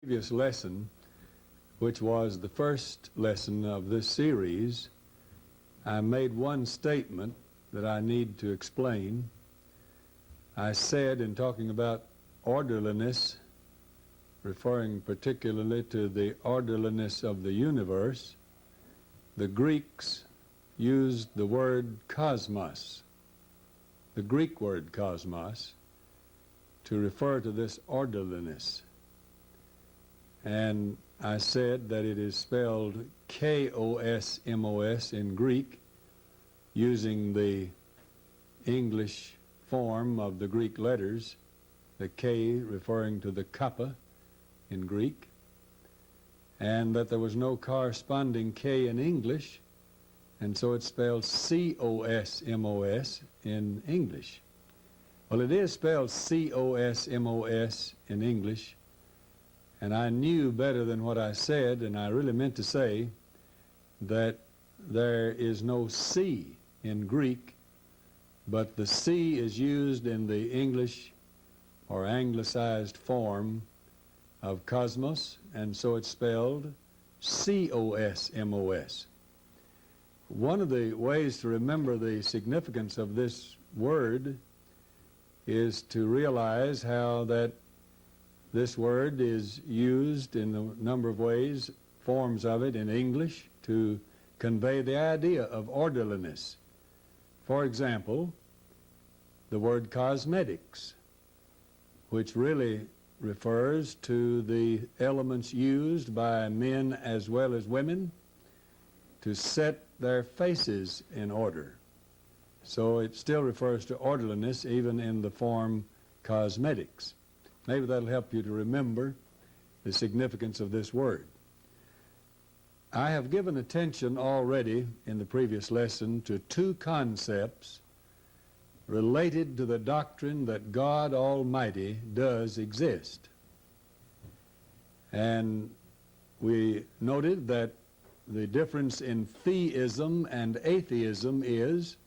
previous lesson, which was the first lesson of this series, I made one statement that I need to explain. I said, in talking about orderliness, referring particularly to the orderliness of the universe, the Greeks used the word cosmos, the Greek word cosmos, to refer to this orderliness. And I said that it is spelled K-O-S-M-O-S in Greek, using the English form of the Greek letters, the K referring to the kappa in Greek, and that there was no corresponding K in English, and so it's spelled C-O-S-M-O-S in English. Well, it is spelled C-O-S-M-O-S in English, and I knew better than what I said, and I really meant to say that there is no C in Greek, but the C is used in the English or anglicized form of cosmos, and so it's spelled C-O-S-M-O-S. One of the ways to remember the significance of this word is to realize how that this word is used in a number of ways, forms of it in English, to convey the idea of orderliness. For example, the word cosmetics, which really refers to the elements used by men as well as women to set their faces in order. So it still refers to orderliness even in the form cosmetics. Maybe that'll help you to remember the significance of this word. I have given attention already in the previous lesson to two concepts related to the doctrine that God Almighty does exist. And we noted that the difference in theism and atheism is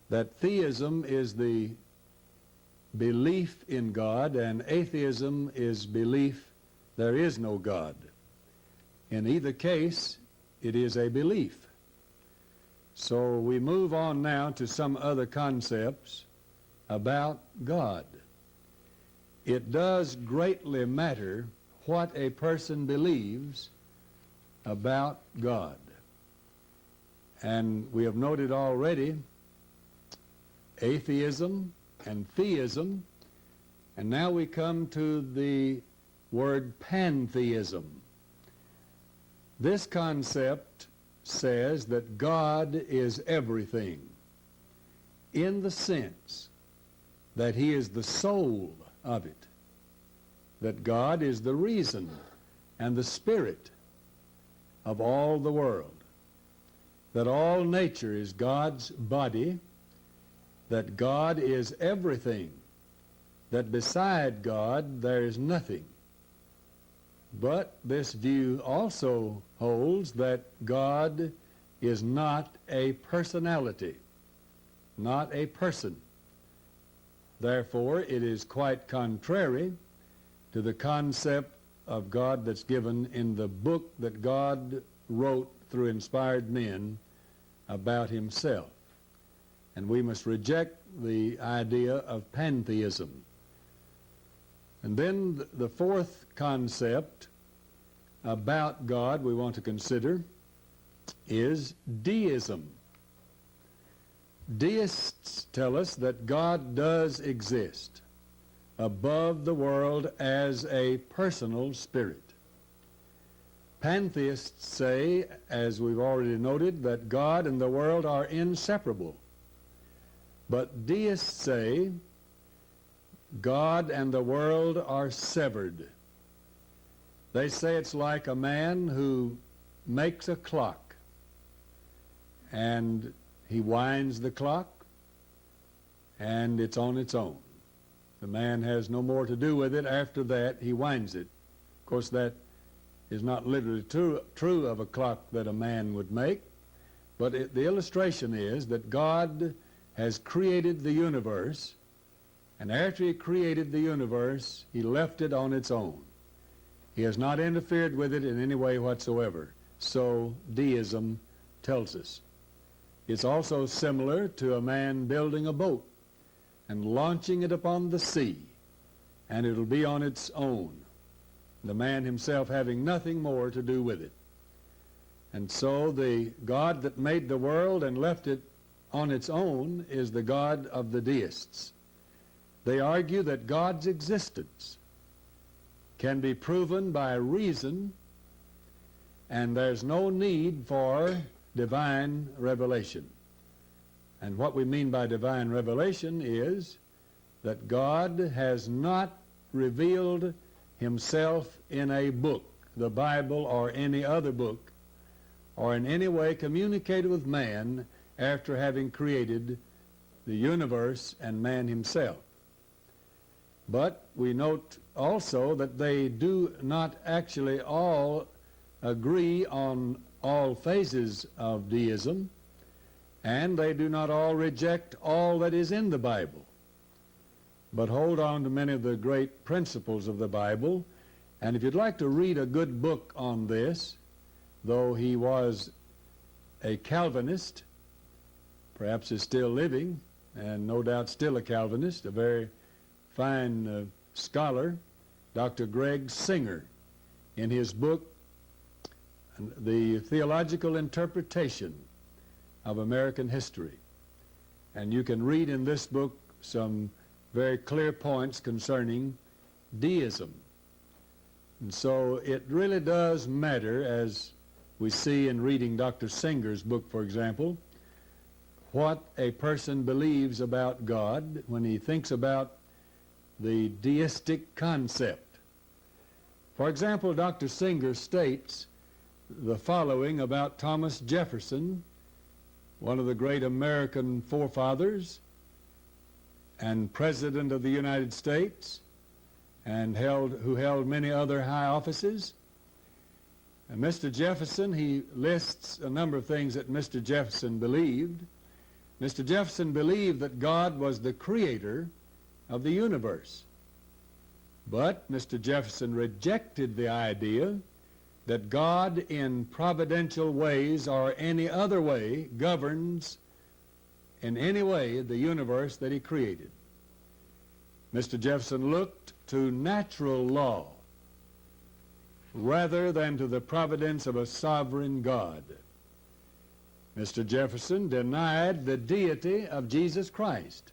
that theism is the belief in God, and atheism is belief there is no God. In either case, it is a belief. So we move on now to some other concepts about God. It does greatly matter what a person believes about God. And we have noted already atheism and theism, and now we come to the word pantheism. This concept says that God is everything in the sense that he is the soul of it, that God is the reason and the spirit of all the world, that all nature is God's body, that God is everything, that beside God there is nothing. But this view also holds that God is not a personality, not a person. Therefore, it is quite contrary to the concept of God that's given in the book that God wrote through inspired men about himself. And we must reject the idea of pantheism. And then the fourth concept about God we want to consider is deism. Deists tell us that God does exist above the world as a personal spirit. Pantheists say, as we've already noted, that God and the world are inseparable. But deists say God and the world are severed. They say it's like a man who makes a clock, and he winds the clock, and it's on its own. The man has no more to do with it after that. He winds it. Of course, that is not literally true of a clock that a man would make, but the illustration is that God has created the universe, and after he created the universe, he left it on its own. He has not interfered with it in any way whatsoever. So deism tells us. It's also similar to a man building a boat and launching it upon the sea, and it'll be on its own, the man himself having nothing more to do with it. And so the God that made the world and left it on its own is the God of the deists. They argue that God's existence can be proven by reason, and there's no need for divine revelation. And what we mean by divine revelation is that God has not revealed himself in a book, the Bible or any other book, or in any way communicated with man after having created the universe and man himself. But we note also that they do not actually all agree on all phases of deism, and they do not all reject all that is in the Bible, but hold on to many of the great principles of the Bible. And if you'd like to read a good book on this, though he was a Calvinist, perhaps is still living, and no doubt still a Calvinist, a very fine scholar, Dr. Greg Singer, in his book, The Theological Interpretation of American History. And you can read in this book some very clear points concerning deism. And so it really does matter, as we see in reading Dr. Singer's book, for example, what a person believes about God when he thinks about the deistic concept. For example, Dr. Singer states the following about Thomas Jefferson, one of the great American forefathers and President of the United States, and who held many other high offices. And Mr. Jefferson, he lists a number of things that Mr. Jefferson believed. Mr. Jefferson believed that God was the creator of the universe. But Mr. Jefferson rejected the idea that God in providential ways or any other way governs in any way the universe that he created. Mr. Jefferson looked to natural law rather than to the providence of a sovereign God. Mr. Jefferson denied the deity of Jesus Christ.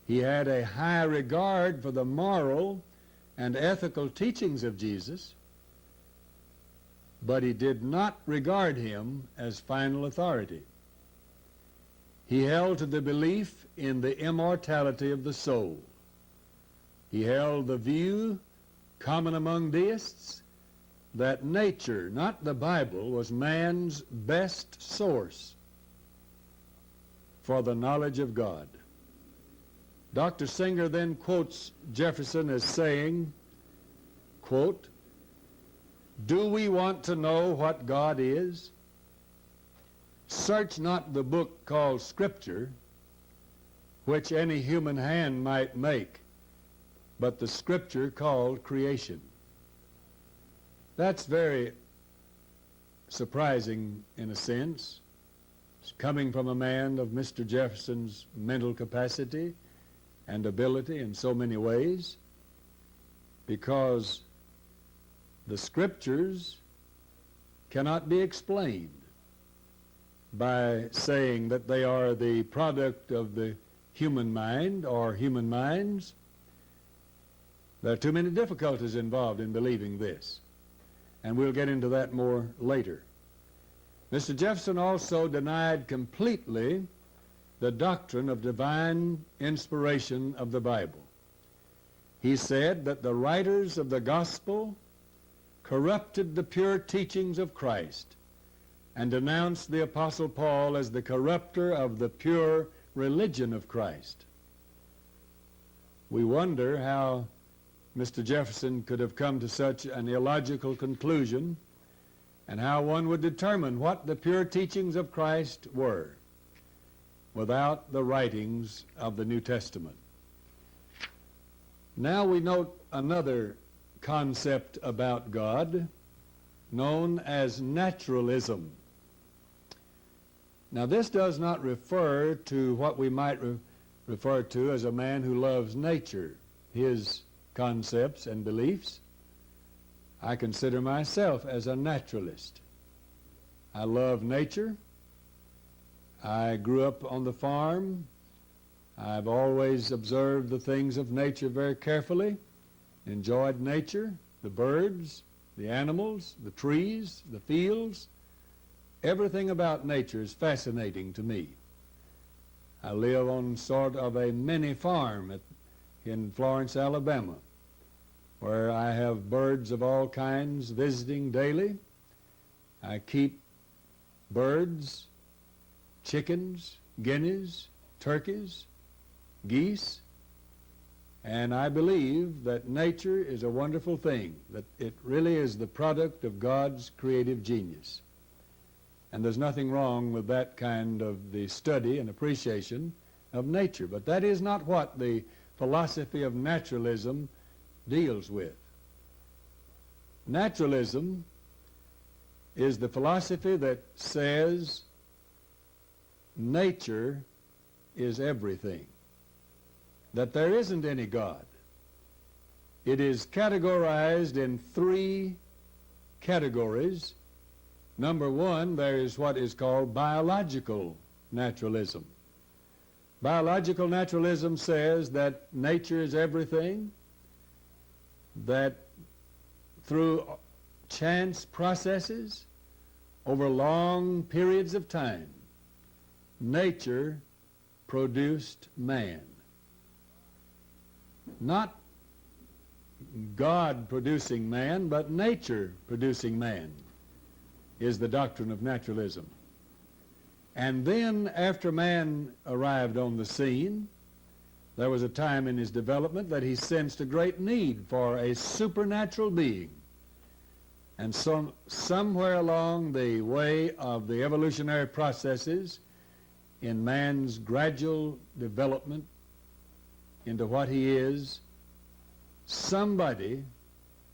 He had a high regard for the moral and ethical teachings of Jesus, but he did not regard him as final authority. He held to the belief in the immortality of the soul. He held the view, common among deists, that nature, not the Bible, was man's best source for the knowledge of God. Dr. Singer then quotes Jefferson as saying, quote, "Do we want to know what God is? Search not the book called Scripture, which any human hand might make, but the Scripture called creation." That's very surprising in a sense. It's coming from a man of Mr. Jefferson's mental capacity and ability in so many ways, because the Scriptures cannot be explained by saying that they are the product of the human mind or human minds. There are too many difficulties involved in believing this, and we'll get into that more later. Mr. Jefferson also denied completely the doctrine of divine inspiration of the Bible. He said that the writers of the gospel corrupted the pure teachings of Christ and denounced the Apostle Paul as the corrupter of the pure religion of Christ. We wonder how Mr. Jefferson could have come to such an illogical conclusion, and how one would determine what the pure teachings of Christ were without the writings of the New Testament. Now we note another concept about God known as naturalism. Now, this does not refer to what we might refer to as a man who loves nature, his concepts and beliefs. I consider myself as a naturalist. I love nature. I grew up on the farm. I've always observed the things of nature very carefully, enjoyed nature, the birds, the animals, the trees, the fields. Everything about nature is fascinating to me. I live on sort of a mini farm in Florence, Alabama, where I have birds of all kinds visiting daily. I keep birds, chickens, guineas, turkeys, geese, and I believe that nature is a wonderful thing, that it really is the product of God's creative genius. And there's nothing wrong with that kind of the study and appreciation of nature. But that is not what the philosophy of naturalism deals with. Naturalism is the philosophy that says nature is everything, that there isn't any God. It is categorized in three categories. Number one, there is what is called biological naturalism. Biological naturalism says that nature is everything, that through chance processes over long periods of time, nature produced man. Not God producing man, but nature producing man is the doctrine of naturalism. And then after man arrived on the scene, there was a time in his development that he sensed a great need for a supernatural being. And so somewhere along the way of the evolutionary processes in man's gradual development into what he is, somebody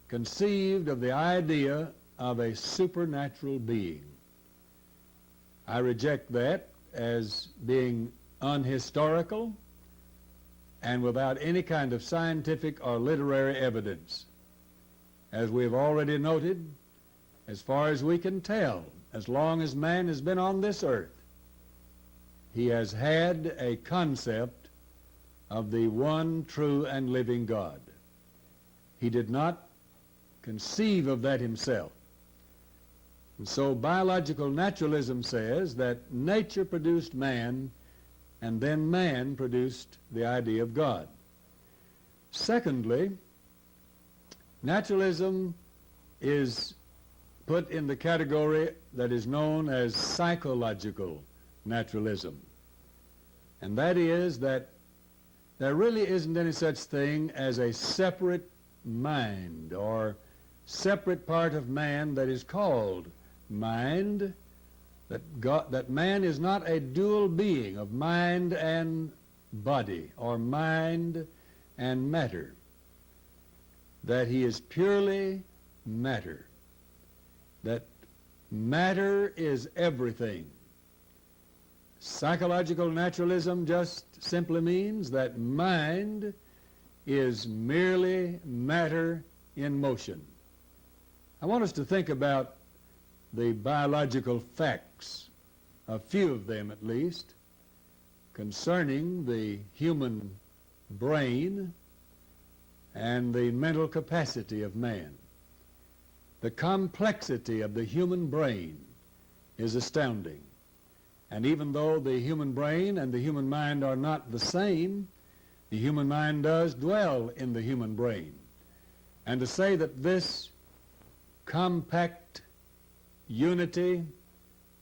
conceived of the idea of a supernatural being. I reject that as being unhistorical and without any kind of scientific or literary evidence. As we've already noted, as far as we can tell, as long as man has been on this earth, he has had a concept of the one true and living God. He did not conceive of that himself. And so biological naturalism says that nature produced man, and then man produced the idea of God. Secondly, naturalism is put in the category that is known as psychological naturalism. And that is that there really isn't any such thing as a separate mind or separate part of man that is called mind, that man is not a dual being of mind and body or mind and matter, that he is purely matter, that matter is everything. Psychological naturalism just simply means that mind is merely matter in motion. I want us to think about the biological facts, a few of them at least, concerning the human brain and the mental capacity of man. The complexity of the human brain is astounding. And even though the human brain and the human mind are not the same, the human mind does dwell in the human brain. And to say that this compact unity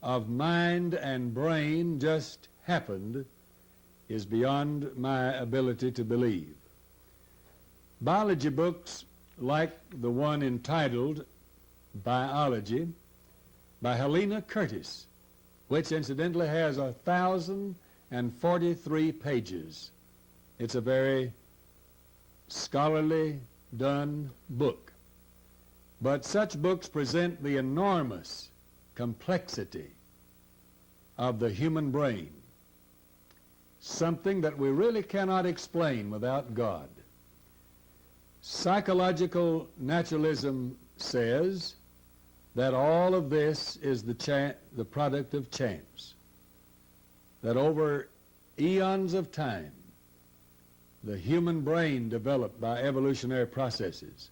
of mind and brain just happened is beyond my ability to believe. Biology books like the one entitled Biology by Helena Curtis, which incidentally has 1,043 pages. It's a very scholarly done book. But such books present the enormous complexity of the human brain, something that we really cannot explain without God. Psychological naturalism says that all of this is the product of chance, that over eons of time, the human brain developed by evolutionary processes,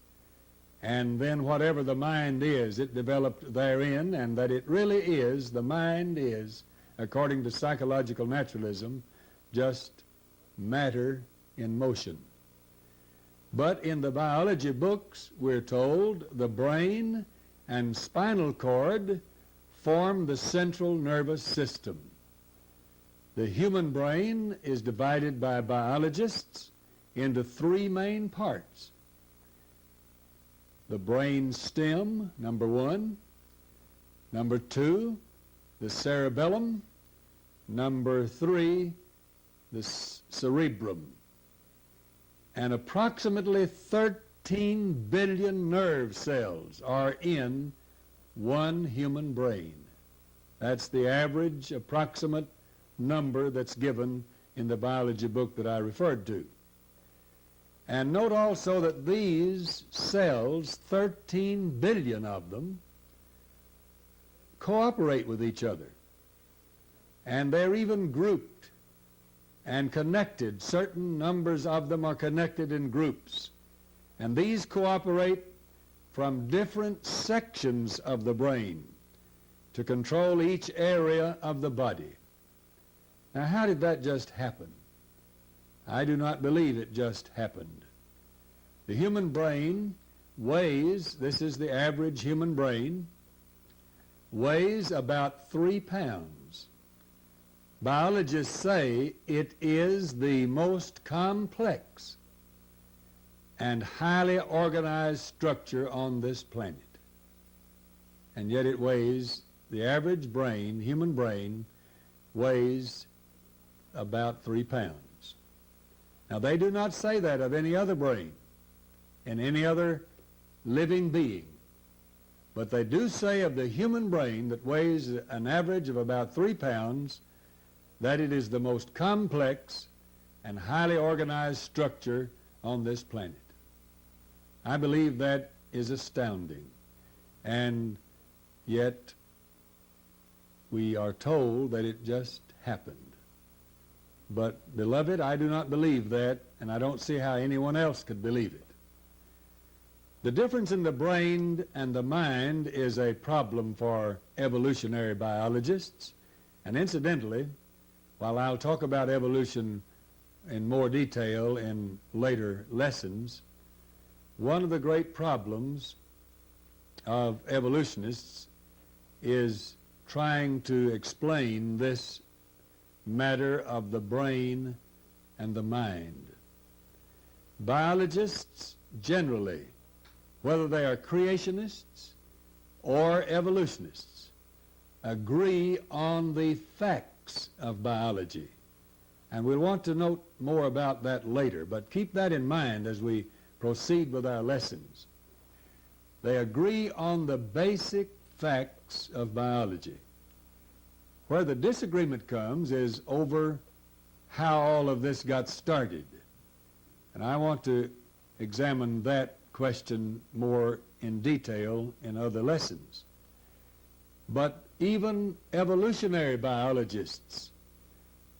and then whatever the mind is, it developed therein, and that it really is, the mind is, according to psychological naturalism, just matter in motion. But in the biology books, we're told the brain and spinal cord form the central nervous system. The human brain is divided by biologists into three main parts. The brain stem, number one. Number two, the cerebellum. Number three, the cerebrum. And approximately 13 billion nerve cells are in one human brain. That's the average approximate number that's given in the biology book that I referred to. And note also that these cells, 13 billion of them, cooperate with each other. And they're even grouped and connected. Certain numbers of them are connected in groups. And these cooperate from different sections of the brain to control each area of the body. Now, how did that just happen? I do not believe it just happened. The human brain weighs, this is the average human brain, weighs about 3 pounds. Biologists say it is the most complex and highly organized structure on this planet. And yet it weighs, the average brain, human brain, weighs about 3 pounds. Now, they do not say that of any other brain in any other living being. But they do say of the human brain that weighs an average of about 3 pounds that it is the most complex and highly organized structure on this planet. I believe that is astounding. And yet we are told that it just happened. But, beloved, I do not believe that, and I don't see how anyone else could believe it. The difference in the brain and the mind is a problem for evolutionary biologists. And incidentally, while I'll talk about evolution in more detail in later lessons, one of the great problems of evolutionists is trying to explain this matter of the brain and the mind. Biologists generally, whether they are creationists or evolutionists, agree on the facts of biology. And we'll want to note more about that later, but keep that in mind as we proceed with our lessons. They agree on the basic facts of biology. Where the disagreement comes is over how all of this got started. And I want to examine that question more in detail in other lessons. But even evolutionary biologists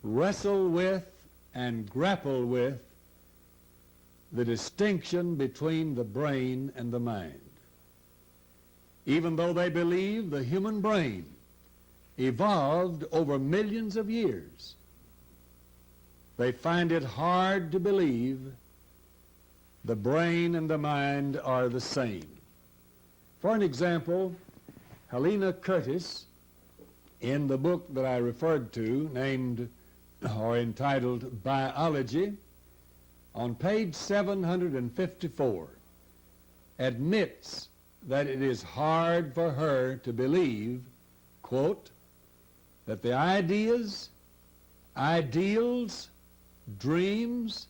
wrestle with and grapple with the distinction between the brain and the mind. Even though they believe the human brain evolved over millions of years, they find it hard to believe the brain and the mind are the same. For an example, Helena Curtis, in the book that I referred to, named or entitled Biology, on page 754, admits that it is hard for her to believe, quote, that the ideas, ideals, dreams,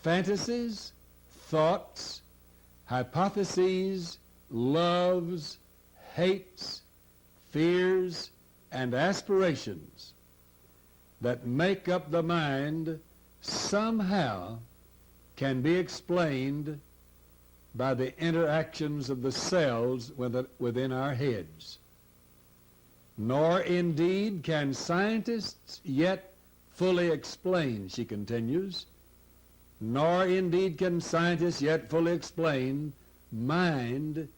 fantasies, thoughts, hypotheses, loves, hates, fears, and aspirations that make up the mind somehow can be explained by the interactions of the cells within our heads. Nor indeed can scientists yet fully explain, she continues, nor indeed can scientists yet fully explain mind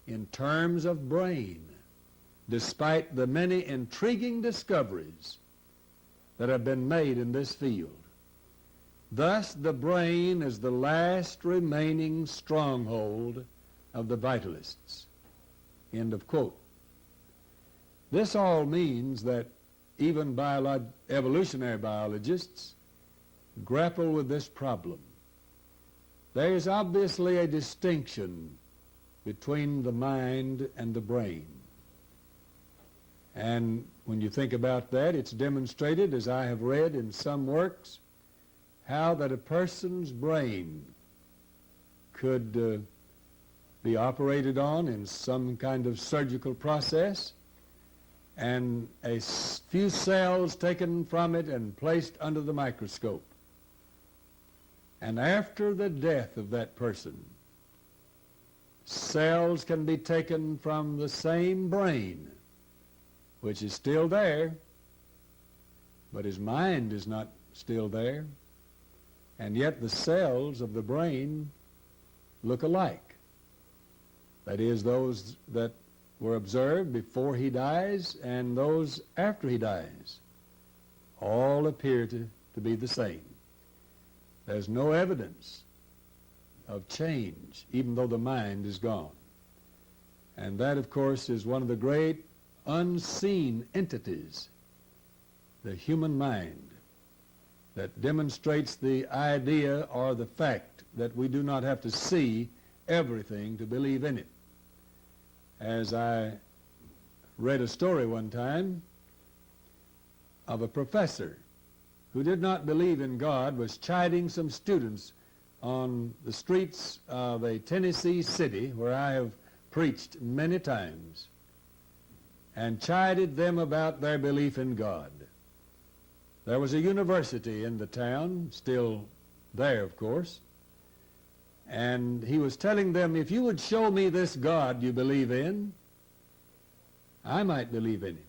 in terms of brain, despite the many intriguing discoveries that have been made in this field. Thus, the brain is the last remaining stronghold of the vitalists. End of quote. This all means that even evolutionary biologists grapple with this problem. There is obviously a distinction between the mind and the brain. And when you think about that, it's demonstrated, as I have read in some works, how that a person's brain could be operated on in some kind of surgical process, and a few cells taken from it and placed under the microscope. And after the death of that person, cells can be taken from the same brain, which is still there, but his mind is not still there. And yet the cells of the brain look alike. That is, those that were observed before he dies and those after he dies all appear to be the same. There's no evidence of change, even though the mind is gone. And that, of course, is one of the great unseen entities, the human mind, that demonstrates the idea or the fact that we do not have to see everything to believe in it. As I read a story one time of a professor who did not believe in God was chiding some students on the streets of a Tennessee city where I have preached many times, and chided them about their belief in God. There was a university in the town, still there, of course, and he was telling them, if you would show me this God you believe in, I might believe in him.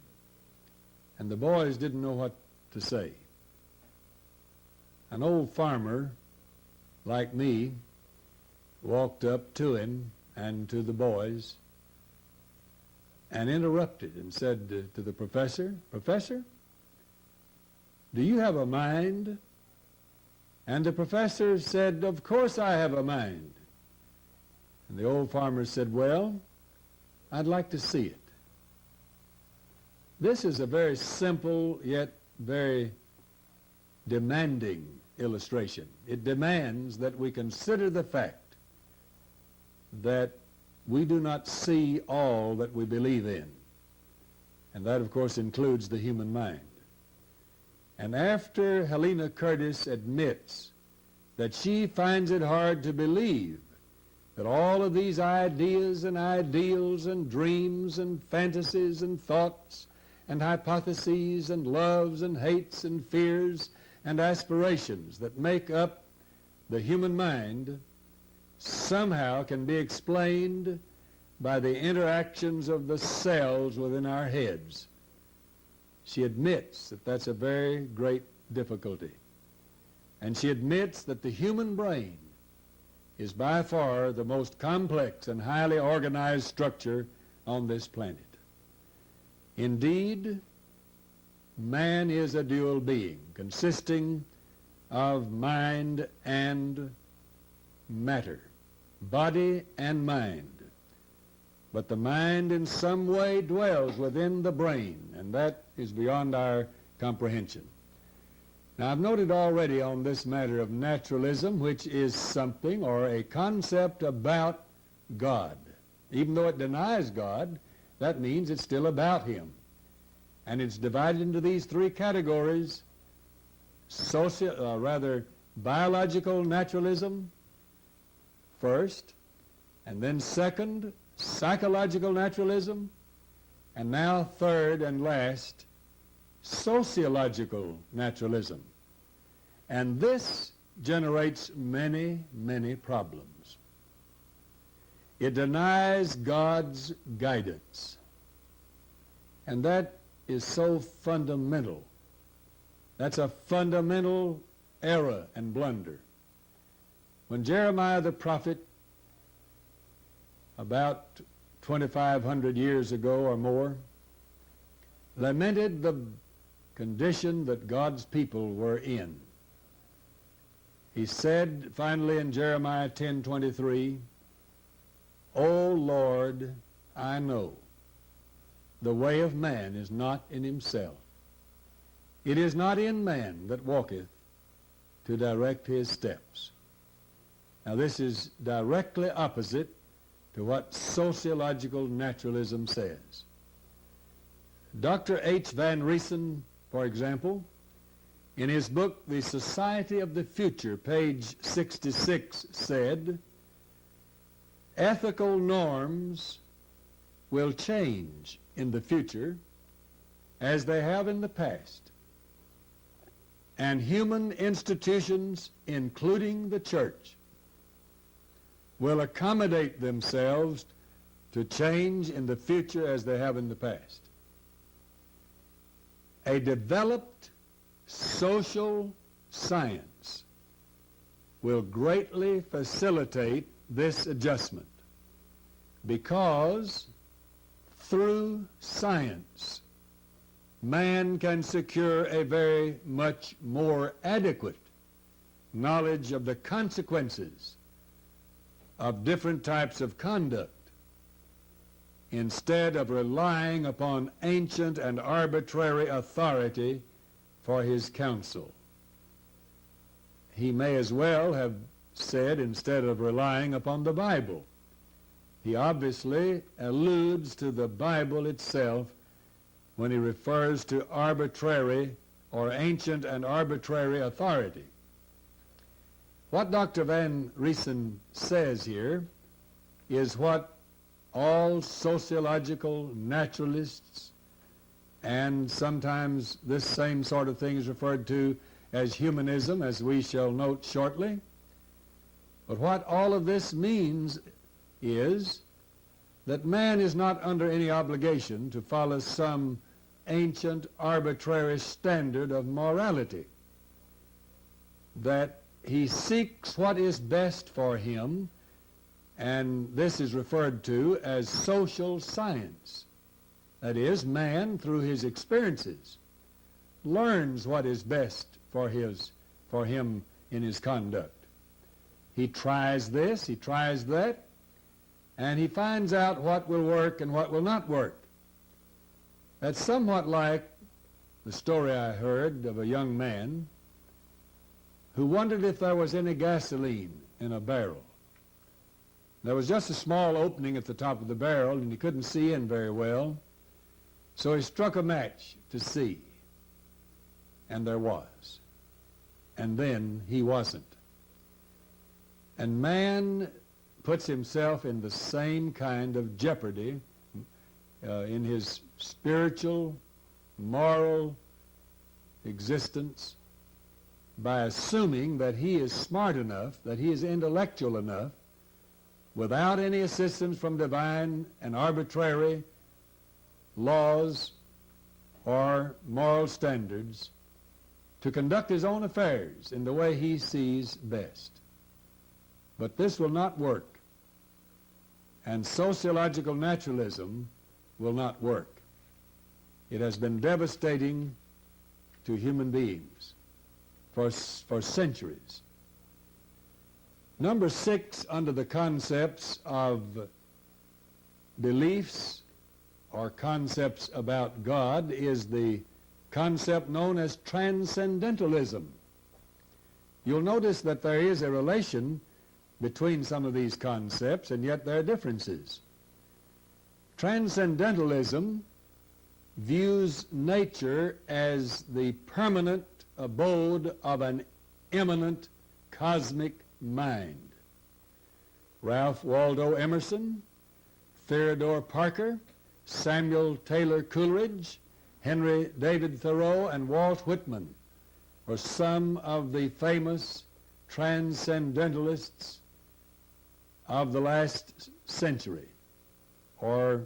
And the boys didn't know what to say. An old farmer, like me, walked up to him and to the boys and interrupted and said to the professor, "Professor, do you have a mind?" And the professor said, "Of course I have a mind." And the old farmer said, "Well, I'd like to see it." This is a very simple yet very demanding illustration. It demands that we consider the fact that we do not see all that we believe in. And that, of course, includes the human mind. And after Helena Curtis admits that she finds it hard to believe that all of these ideas and ideals and dreams and fantasies and thoughts and hypotheses and loves and hates and fears and aspirations that make up the human mind somehow can be explained by the interactions of the cells within our heads, she admits that that's a very great difficulty. And she admits that the human brain is by far the most complex and highly organized structure on this planet. Indeed, man is a dual being consisting of mind and matter, body and mind. But the mind in some way dwells within the brain, and that is beyond our comprehension. Now, I've noted already on this matter of naturalism, which is something or a concept about God. Even though it denies God, that means it's still about him. And it's divided into these three categories: biological naturalism first, and then second, psychological naturalism, and now third and last, sociological naturalism. And this generates many, many problems. It denies God's guidance. And that is so fundamental. That's a fundamental error and blunder. When Jeremiah the prophet, about 2,500 years ago or more, lamented the condition that God's people were in, he said finally in Jeremiah 10:23, "O Lord, I know the way of man is not in himself. It is not in man that walketh to direct his steps." Now this is directly opposite to what sociological naturalism says. Dr. H. Van Riesen, for example, in his book, The Society of the Future, page 66, said, "Ethical norms will change in the future as they have in the past, and human institutions, including the church, will accommodate themselves to change in the future as they have in the past." A developed social science will greatly facilitate this adjustment, because through science man can secure a very much more adequate knowledge of the consequences of different types of conduct, instead of relying upon ancient and arbitrary authority for his counsel. He may as well have said, instead of relying upon the Bible. He obviously alludes to the Bible itself when he refers to arbitrary or ancient and arbitrary authority. What Dr. Van Riesen says here is what all sociological naturalists, and sometimes this same sort of thing is referred to as humanism, as we shall note shortly. But what all of this means is that man is not under any obligation to follow some ancient arbitrary standard of morality, that he seeks what is best for him, and this is referred to as social science. That is, man, through his experiences, learns what is best for him in his conduct. He tries this, he tries that, and he finds out what will work and what will not work. That's somewhat like the story I heard of a young man who wondered if there was any gasoline in a barrel. There was just a small opening at the top of the barrel, and he couldn't see in very well, so he struck a match to see, and there was. And then he wasn't. And man puts himself in the same kind of jeopardy in his spiritual, moral existence by assuming that he is smart enough, that he is intellectual enough, without any assistance from divine and arbitrary laws or moral standards, to conduct his own affairs in the way he sees best. But this will not work, and sociological naturalism will not work. It has been devastating to human beings for centuries. Number 6, under the concepts of beliefs or concepts about God, is the concept known as transcendentalism. You'll notice that there is a relation between some of these concepts, and yet there are differences. Transcendentalism views nature as the permanent abode of an immanent cosmic mind. Ralph Waldo Emerson Theodore Parker, Samuel Taylor Coleridge, Henry David Thoreau, and Walt Whitman were some of the famous transcendentalists of the last century, or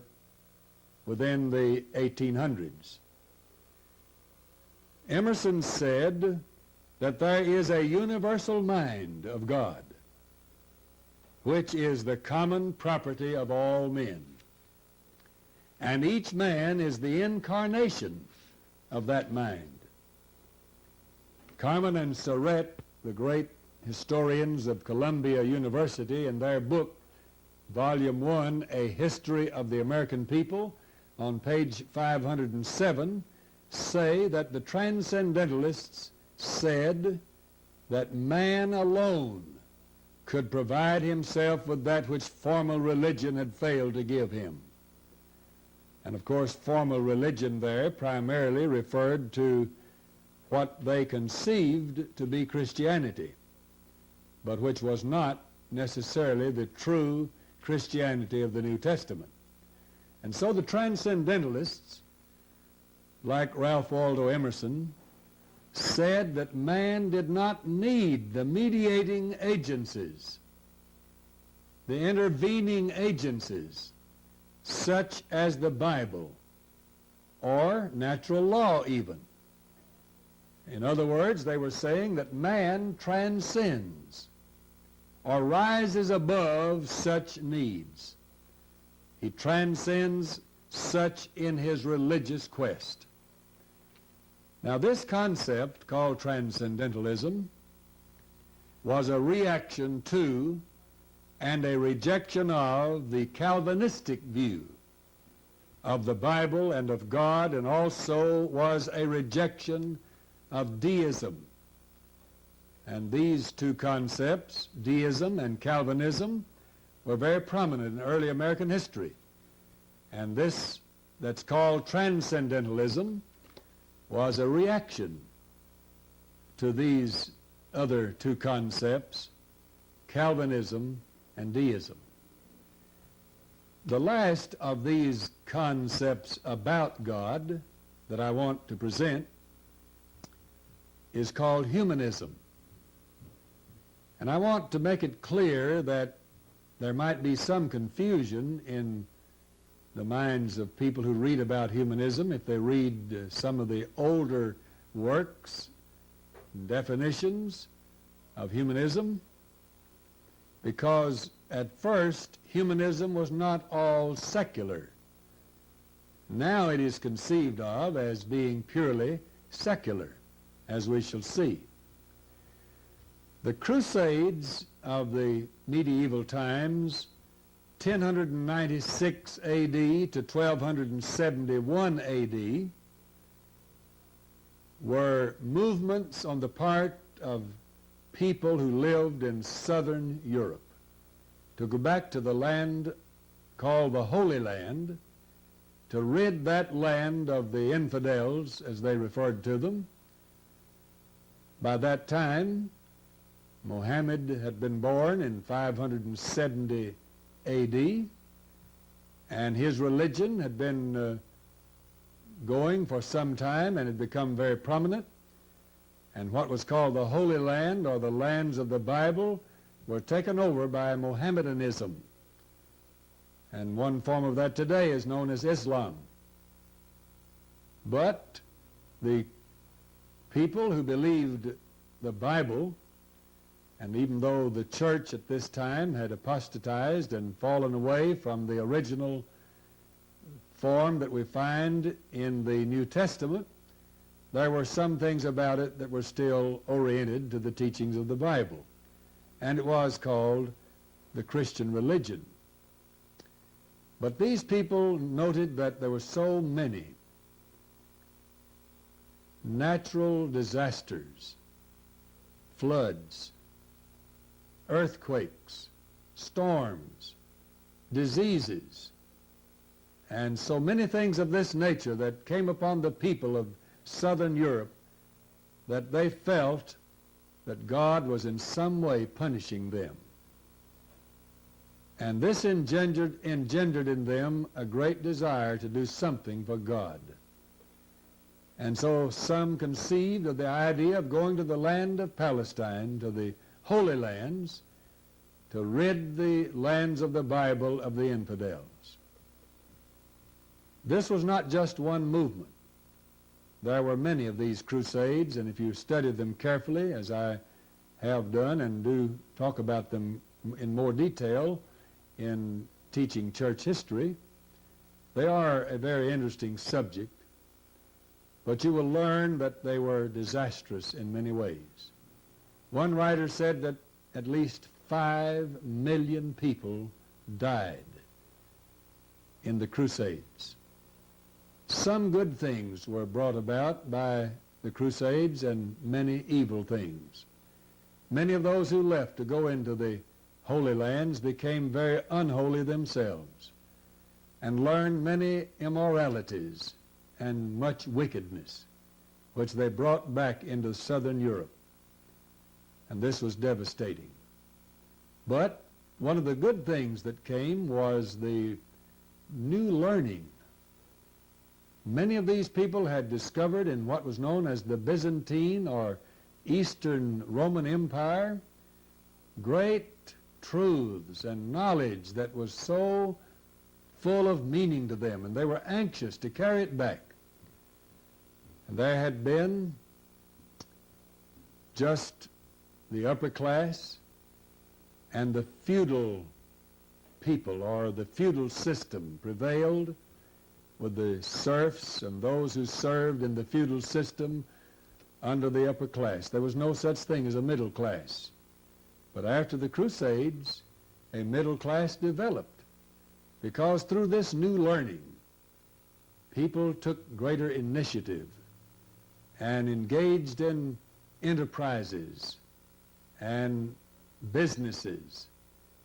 within the 1800s. Emerson said that there is a universal mind of God, which is the common property of all men. And each man is the incarnation of that mind. Carman and Surratt, the great historians of Columbia University, in their book, Volume 1, A History of the American People, on page 507, say that the transcendentalists said that man alone could provide himself with that which formal religion had failed to give him. And of course, formal religion there primarily referred to what they conceived to be Christianity, but which was not necessarily the true Christianity of the New Testament. And so the transcendentalists, like Ralph Waldo Emerson, said that man did not need the mediating agencies, the intervening agencies, such as the Bible or natural law even. In other words, they were saying that man transcends or rises above such needs. He transcends such in his religious quest. Now, this concept, called transcendentalism, was a reaction to and a rejection of the Calvinistic view of the Bible and of God, and also was a rejection of deism. And these two concepts, deism and Calvinism, were very prominent in early American history. And this that's called transcendentalism was a reaction to these other two concepts, Calvinism and deism. The last of these concepts about God that I want to present is called humanism. And I want to make it clear that there might be some confusion in the minds of people who read about humanism if they read some of the older works and definitions of humanism, because at first humanism was not all secular. Now it is conceived of as being purely secular, as we shall see. The Crusades of the medieval times, 1096 AD to 1271 AD, were movements on the part of people who lived in southern Europe to go back to the land called the Holy Land, to rid that land of the infidels, as they referred to them. By that time, Muhammad had been born in 570 AD, and his religion had been going for some time and had become very prominent. And what was called the Holy Land, or the lands of the Bible, were taken over by Mohammedanism. And one form of that today is known as Islam. But the people who believed the Bible, and even though the church at this time had apostatized and fallen away from the original form that we find in the New Testament, there were some things about it that were still oriented to the teachings of the Bible. And it was called the Christian religion. But these people noted that there were so many natural disasters, floods, earthquakes, storms, diseases, and so many things of this nature that came upon the people of southern Europe, that they felt that God was in some way punishing them. And this engendered in them a great desire to do something for God. And so some conceived of the idea of going to the land of Palestine, to the Holy Lands, to rid the lands of the Bible of the infidels. This was not just one movement. There were many of these crusades, and if you study them carefully, as I have done and do talk about them in more detail in teaching church history, they are a very interesting subject, but you will learn that they were disastrous in many ways. One writer said that at least 5 million people died in the Crusades. Some good things were brought about by the Crusades and many evil things. Many of those who left to go into the Holy Lands became very unholy themselves and learned many immoralities and much wickedness, which they brought back into southern Europe. And this was devastating. But one of the good things that came was the new learning. Many of these people had discovered in what was known as the Byzantine or Eastern Roman Empire great truths and knowledge that was so full of meaning to them, and they were anxious to carry it back. And there had been just the upper class and the feudal people, or the feudal system prevailed, with the serfs and those who served in the feudal system under the upper class. There was no such thing as a middle class. But after the Crusades, a middle class developed, because through this new learning, people took greater initiative and engaged in enterprises and businesses.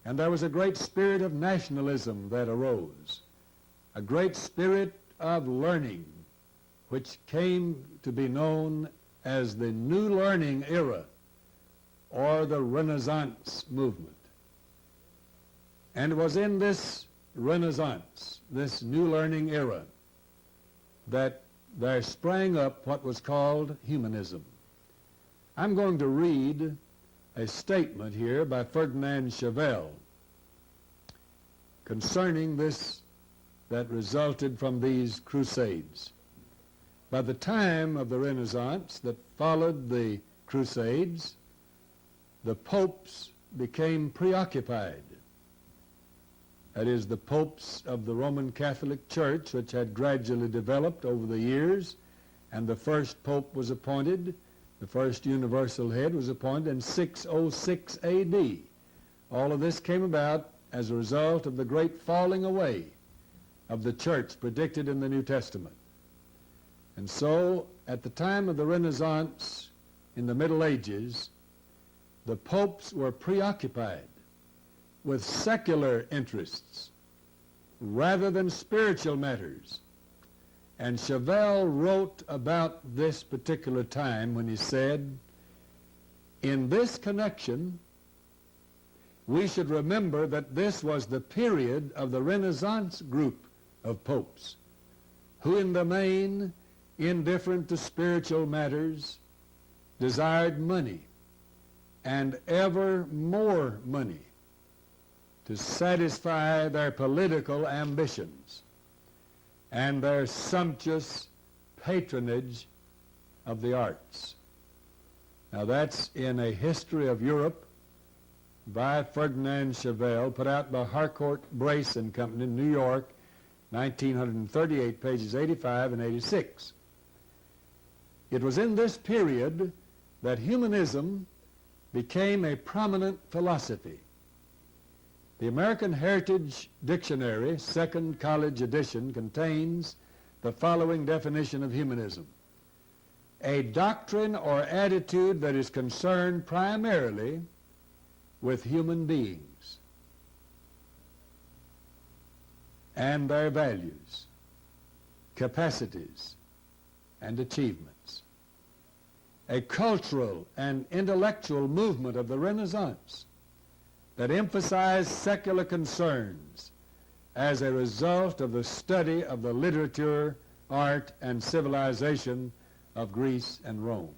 And there was a great spirit of nationalism that arose, a great spirit of learning, which came to be known as the New Learning Era, or the Renaissance movement. And it was in this Renaissance, this New Learning Era, that there sprang up what was called humanism. I'm going to read a statement here by Ferdinand Chauvel concerning this that resulted from these crusades. By the time of the Renaissance that followed the Crusades, the popes became preoccupied. That is, the popes of the Roman Catholic Church, which had gradually developed over the years, and the first pope was appointed, the first universal head was appointed in 606 A.D. All of this came about as a result of the great falling away of the church predicted in the New Testament. And so, at the time of the Renaissance in the Middle Ages, the popes were preoccupied with secular interests rather than spiritual matters. And Chauvel wrote about this particular time when he said, in this connection, we should remember that this was the period of the Renaissance group of popes, who in the main, indifferent to spiritual matters, desired money, and ever more money, to satisfy their political ambitions and their sumptuous patronage of the arts. Now that's in A History of Europe by Ferdinand Chauvel, put out by Harcourt, Brace and Company in New York, 1938, pages 85 and 86. It was in this period that humanism became a prominent philosophy. The American Heritage Dictionary, second college edition, contains the following definition of humanism: a doctrine or attitude that is concerned primarily with human beings and their values, capacities, and achievements. A cultural and intellectual movement of the Renaissance that emphasize secular concerns as a result of the study of the literature, art, and civilization of Greece and Rome.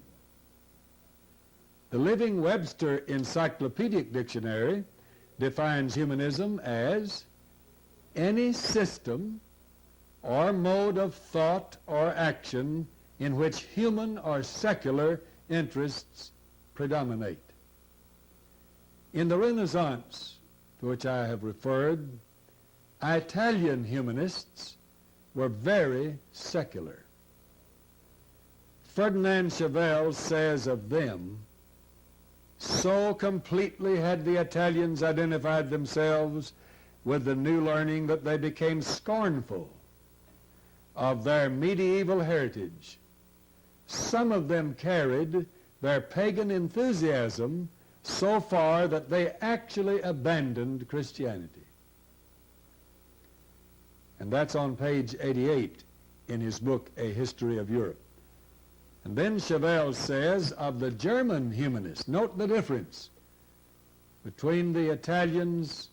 The Living Webster Encyclopedic Dictionary defines humanism as any system or mode of thought or action in which human or secular interests predominate. In the Renaissance, to which I have referred, Italian humanists were very secular. Ferdinand Chevelle says of them, so completely had the Italians identified themselves with the new learning that they became scornful of their medieval heritage. Some of them carried their pagan enthusiasm so far that they actually abandoned Christianity. And that's on page 88 in his book, A History of Europe. And then Chevelle says of the German humanists, note the difference between the Italians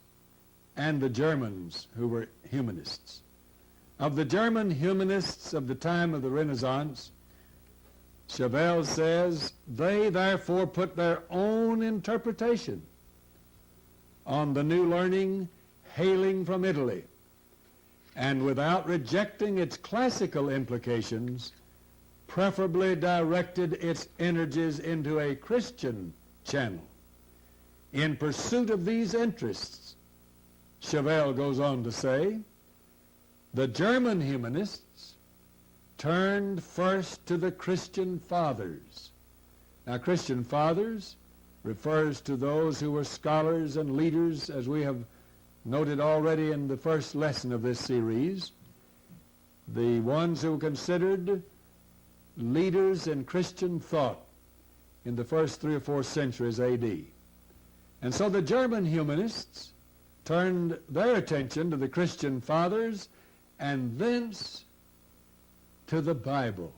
and the Germans who were humanists. Of the German humanists of the time of the Renaissance, Chevelle says, they therefore put their own interpretation on the new learning hailing from Italy, and without rejecting its classical implications, preferably directed its energies into a Christian channel. In pursuit of these interests, Chevelle goes on to say, the German humanists turned first to the Christian fathers. Now, Christian fathers refers to those who were scholars and leaders, as we have noted already in the first lesson of this series, the ones who were considered leaders in Christian thought in the first 3 or 4 centuries A.D. And so the German humanists turned their attention to the Christian fathers and thence to the Bible.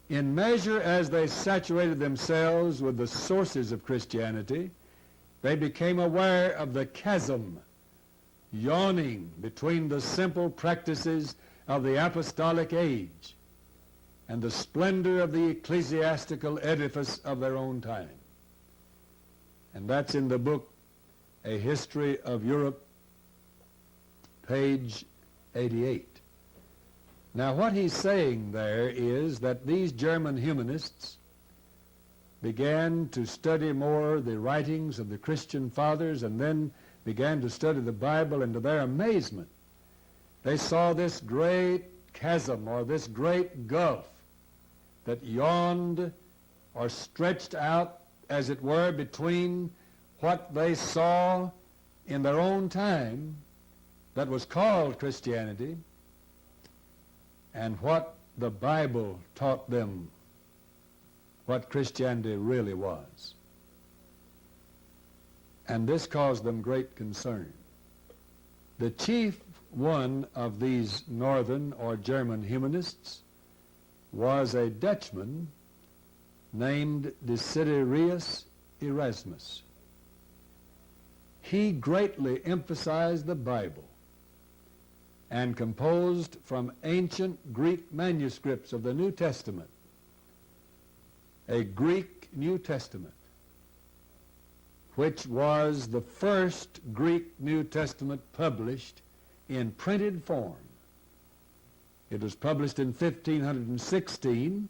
In measure as they saturated themselves with the sources of Christianity, they became aware of the chasm yawning between the simple practices of the apostolic age and the splendor of the ecclesiastical edifice of their own time. And that's in the book, A History of Europe, page 88. Now, what he's saying there is that these German humanists began to study more the writings of the Christian fathers and then began to study the Bible, and to their amazement, they saw this great chasm or this great gulf that yawned or stretched out, as it were, between what they saw in their own time that was called Christianity and what the Bible taught them what Christianity really was. And this caused them great concern. The chief one of these northern or German humanists was a Dutchman named Desiderius Erasmus. He greatly emphasized the Bible and composed from ancient Greek manuscripts of the New Testament a Greek New Testament, which was the first Greek New Testament published in printed form. It was published in 1516,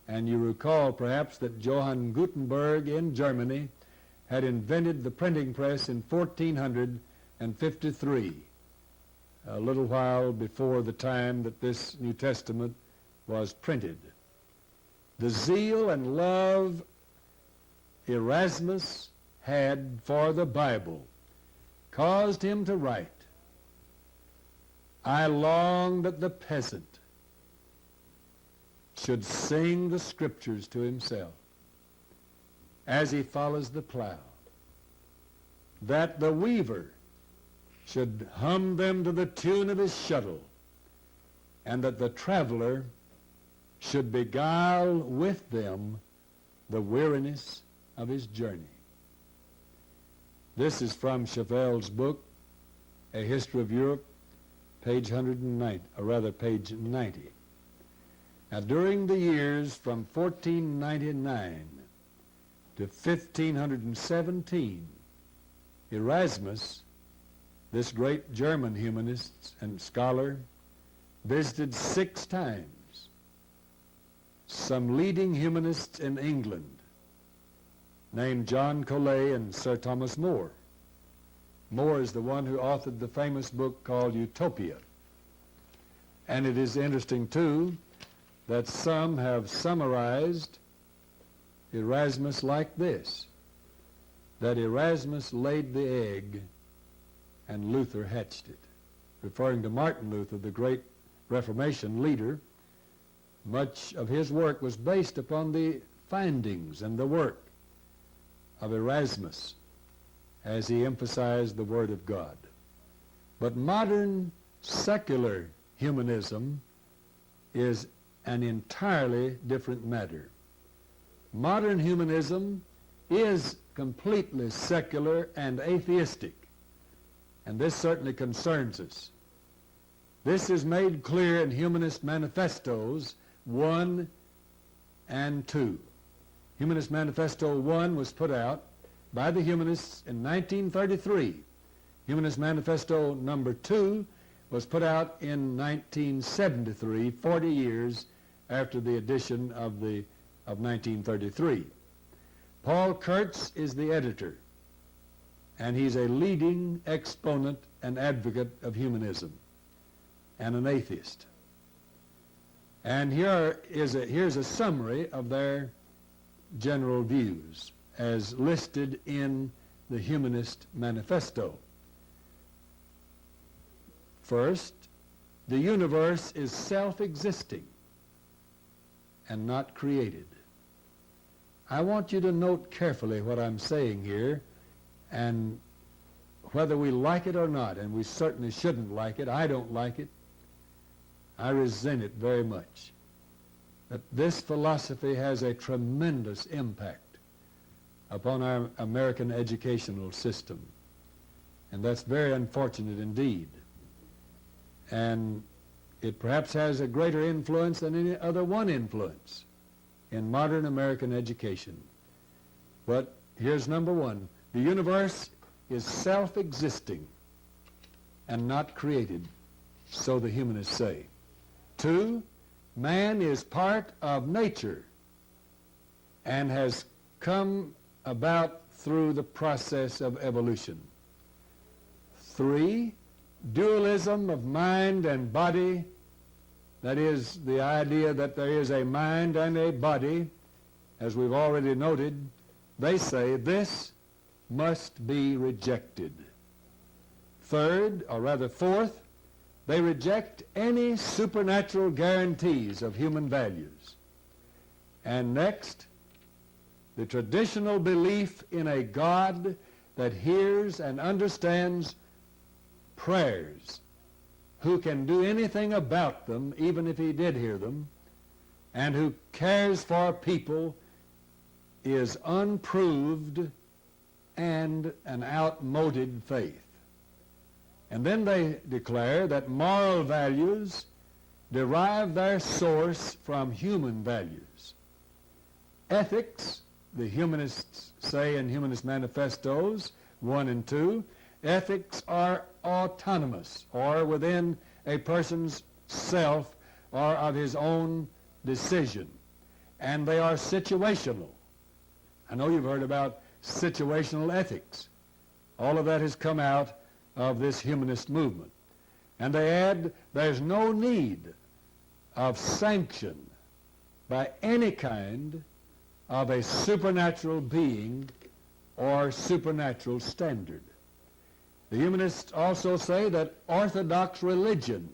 and you recall perhaps that Johann Gutenberg in Germany had invented the printing press in 1453, a little while before the time that this New Testament was printed. The zeal and love Erasmus had for the Bible caused him to write, I long that the peasant should sing the Scriptures to himself as he follows the plow, that the weaver should hum them to the tune of his shuttle, and that the traveler should beguile with them the weariness of his journey. This is from Chauvel's book, A History of Europe, page 190, or rather page 90. Now, during the years from 1499 to 1517, Erasmus, this great German humanist and scholar, visited 6 times some leading humanists in England named John Colet and Sir Thomas More. More is the one who authored the famous book called Utopia. And it is interesting, too, that some have summarized Erasmus like this, that Erasmus laid the egg and Luther hatched it, referring to Martin Luther, the great Reformation leader. Much of his work was based upon the findings and the work of Erasmus as he emphasized the Word of God. But modern secular humanism is an entirely different matter. Modern humanism is completely secular and atheistic, and this certainly concerns us. This is made clear in Humanist Manifestos 1 and 2. Humanist Manifesto 1 was put out by the Humanists in 1933. Humanist Manifesto number 2 was put out in 1973, 40 years after the edition of 1933. Paul Kurtz is the editor, and he's a leading exponent and advocate of humanism and an atheist. And here's a summary of their general views as listed in the Humanist Manifesto. First, the universe is self-existing and not created. I want you to note carefully what I'm saying here, and whether we like it or not, and we certainly shouldn't like it, I don't like it, I resent it very much, that this philosophy has a tremendous impact upon our American educational system. And that's very unfortunate indeed. And it perhaps has a greater influence than any other one influence in modern American education. But here's number one. The universe is self-existing and not created, so the humanists say. 2, man is part of nature and has come about through the process of evolution. 3, dualism of mind and body, that is the idea that there is a mind and a body, as we've already noted, they say this must be rejected. 3rd, or rather 4th, they reject any supernatural guarantees of human values. And next, the traditional belief in a God that hears and understands prayers, who can do anything about them, even if he did hear them, and who cares for people, is unproved and an outmoded faith. And then they declare that moral values derive their source from human values. Ethics, the humanists say in Humanist Manifestos 1 and 2, ethics are autonomous, or within a person's self, or of his own decision. And they are situational. I know you've heard about situational ethics. All of that has come out of this humanist movement. And they add, there's no need of sanction by any kind of a supernatural being or supernatural standard. The humanists also say that orthodox religion,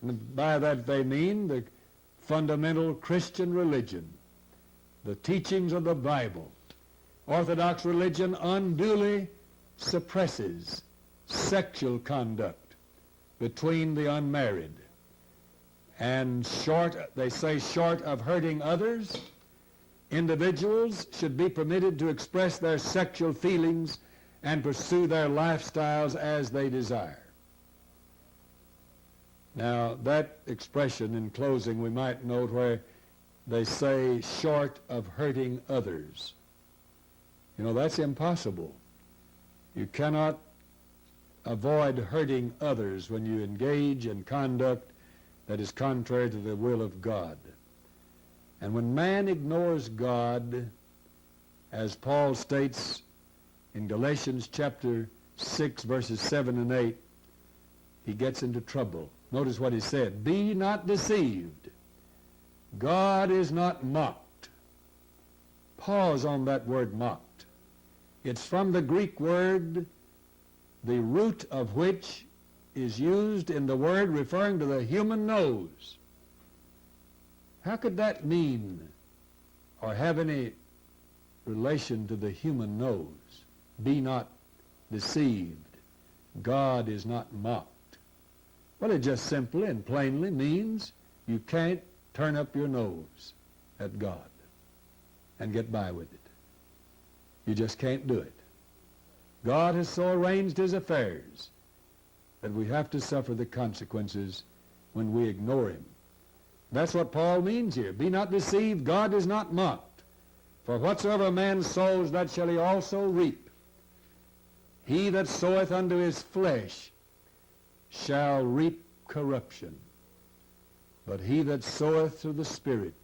and by that they mean the fundamental Christian religion, the teachings of the Bible, orthodox religion unduly suppresses sexual conduct between the unmarried. And they say short of hurting others, individuals should be permitted to express their sexual feelings and pursue their lifestyles as they desire. Now, that expression in closing, we might note where they say, short of hurting others. You know, that's impossible. You cannot avoid hurting others when you engage in conduct that is contrary to the will of God. And when man ignores God, as Paul states in Galatians chapter 6, verses 7 and 8, he gets into trouble. Notice what he said, "Be not deceived. God is not mocked." Pause on that word mocked. It's from the Greek word, the root of which is used in the word referring to the human nose. How could that mean or have any relation to the human nose? Be not deceived. God is not mocked. Well, it just simply and plainly means you can't turn up your nose at God and get by with it. You just can't do it. God has so arranged his affairs that we have to suffer the consequences when we ignore him. That's what Paul means here. Be not deceived, God is not mocked. For whatsoever a man sows, that shall he also reap. He that soweth unto his flesh shall reap corruption. But he that soweth to the Spirit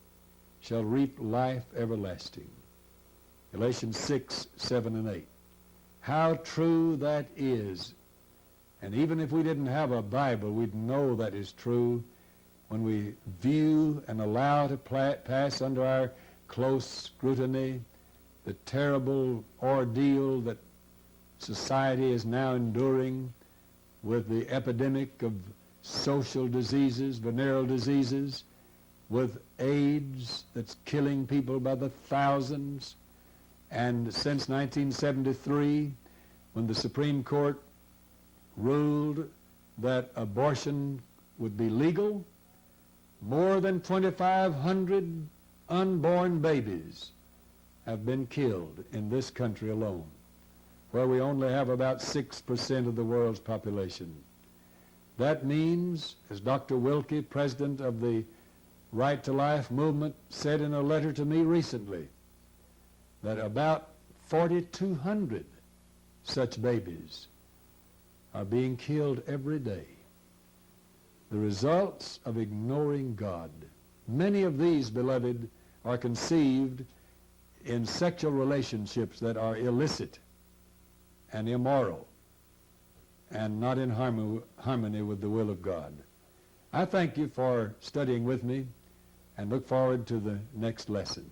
shall reap life everlasting. Galatians 6, 7, and 8. How true that is. And even if we didn't have a Bible, we'd know that is true when we view and allow to pass under our close scrutiny the terrible ordeal that society is now enduring with the epidemic of social diseases, venereal diseases, with AIDS that's killing people by the thousands. And since 1973, when the Supreme Court ruled that abortion would be legal, more than 2,500 unborn babies have been killed in this country alone, where we only have about 6% of the world's population. That means, as Dr. Wilkie, president of the Right to Life movement, said in a letter to me recently, that about 4,200 such babies are being killed every day. The results of ignoring God. Many of these, beloved, are conceived in sexual relationships that are illicit and immoral and not in harmony with the will of God. I thank you for studying with me and look forward to the next lesson.